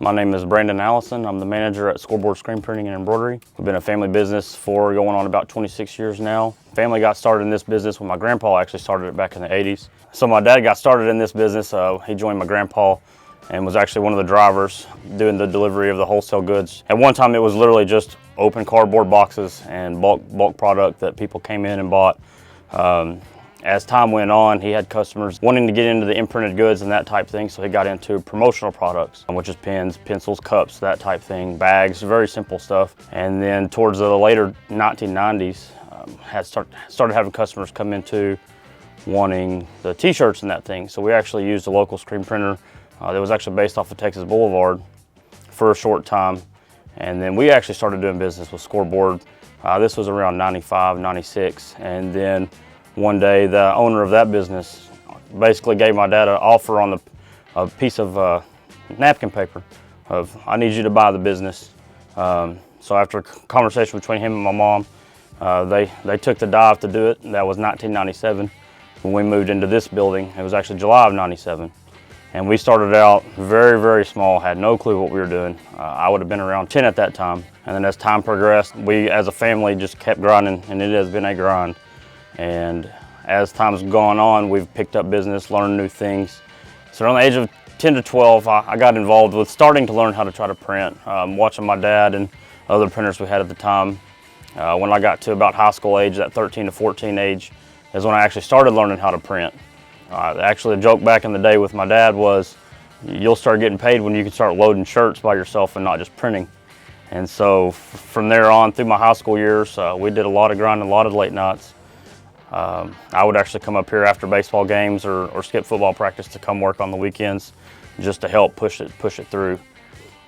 My name is Brandon Allison. I'm the manager at Scoreboard Screen Printing and Embroidery. We've been a family business for going on about 26 years now. Family got started in this business when my grandpa actually started it back in the 80s. So my dad got started in this business. He joined my grandpa and was actually one of the drivers doing the delivery of the wholesale goods. At one time it was literally just open cardboard boxes and bulk product that people came in and bought. As time went on, he had customers wanting to get into the imprinted goods and that type thing, so he got into promotional products, which is pens, pencils, cups, that type thing, bags, very simple stuff. And then towards the later 1990s, started having customers come into wanting the t-shirts and that thing. So we actually used a local screen printer that was actually based off of Texas Boulevard for a short time. And then we actually started doing business with Scoreboard. This was around 95, 96. And then one day, the owner of that business basically gave my dad an offer on a piece of napkin paper of, I need you to buy the business. So after a conversation between him and my mom, they took the dive to do it. That was 1997 when we moved into this building. It was actually July of 97. And we started out very, very small, had no clue what we were doing. I would have been around 10 at that time. And then as time progressed, we as a family just kept grinding, and it has been a grind. And as time's gone on, we've picked up business, learned new things. So around the age of 10 to 12, I got involved with starting to learn how to try to print, watching my dad and other printers we had at the time. When I got to about high school age, that 13 to 14 age, is when I actually started learning how to print. Actually, the joke back in the day with my dad was, you'll start getting paid when you can start loading shirts by yourself and not just printing. And so from there on through my high school years, we did a lot of grinding, a lot of late nights. I would actually come up here after baseball games or skip football practice to come work on the weekends just to help push it through.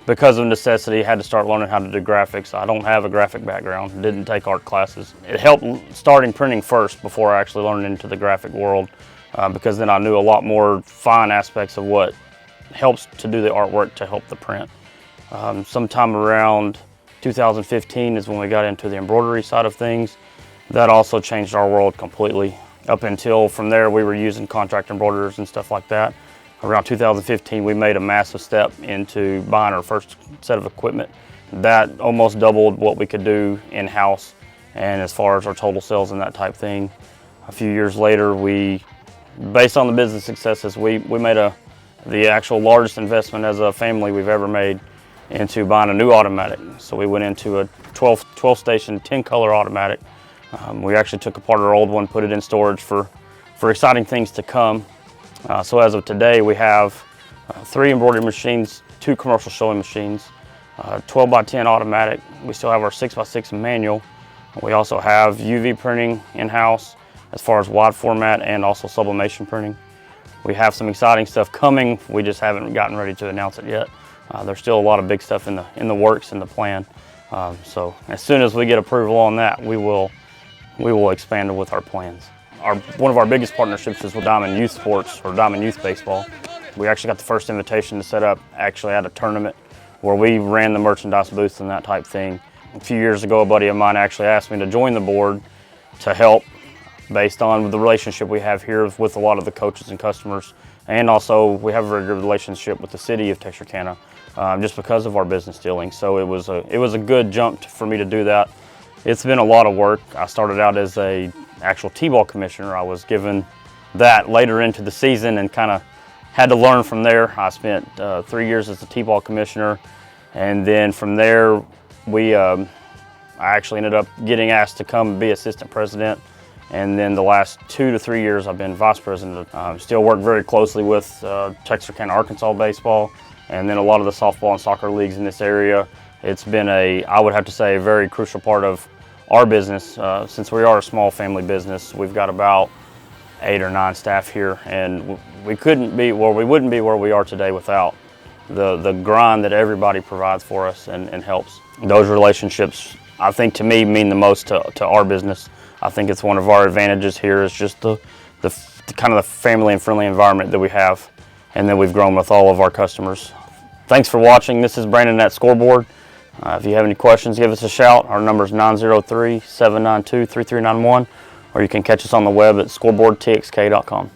Because of necessity, I had to start learning how to do graphics. I don't have a graphic background, didn't take art classes. It helped starting printing first before I actually learned into the graphic world, because then I knew a lot more fine aspects of what helps to do the artwork to help the print. Sometime around 2015 is when we got into the embroidery side of things. That also changed our world completely. Up until from there, we were using contract embroiderers and stuff like that. Around 2015, we made a massive step into buying our first set of equipment. That almost doubled what we could do in-house, and as far as our total sales and that type thing. A few years later, based on the business successes, we made the actual largest investment as a family we've ever made into buying a new automatic. So we went into a 12 station, 10 color automatic. We actually took apart our old one, put it in storage for exciting things to come. So as of today, we have 3 embroidery machines, 2 commercial sewing machines, 12 by 10 automatic. We still have our 6 by 6 manual. We also have UV printing in-house as far as wide format and also sublimation printing. We have some exciting stuff coming. We just haven't gotten ready to announce it yet. There's still a lot of big stuff in the works, in the plan. So as soon as we get approval on that, we will expand with our plans. One of our biggest partnerships is with Diamond Youth Sports, or Diamond Youth Baseball. We actually got the first invitation to set up actually at a tournament where we ran the merchandise booths and that type thing. A few years ago, a buddy of mine actually asked me to join the board to help, based on the relationship we have here with a lot of the coaches and customers. And also we have a very good relationship with the city of Texarkana, just because of our business dealings. So it was a good jump for me to do that. It's been a lot of work. I started out as an actual T-ball commissioner. I was given that later into the season and kind of had to learn from there. I spent 3 years as a T-ball commissioner, and then from there I actually ended up getting asked to come be assistant president. And then the last 2 to 3 years I've been vice president. Still work very closely with Texarkana, Arkansas baseball, and then a lot of the softball and soccer leagues in this area. It's been I would have to say, a very crucial part of our business. Since we are a small family business, we've got about 8 or 9 staff here, and we wouldn't be where we are today without the grind that everybody provides for us and helps. Those relationships, I think, to me, mean the most to our business. I think it's one of our advantages here is just the kind of the family and friendly environment that we have, and that we've grown with all of our customers. Thanks for watching. This is Brandon at Scoreboard. If you have any questions, give us a shout. Our number is 903-792-3391, or you can catch us on the web at scoreboardtxk.com.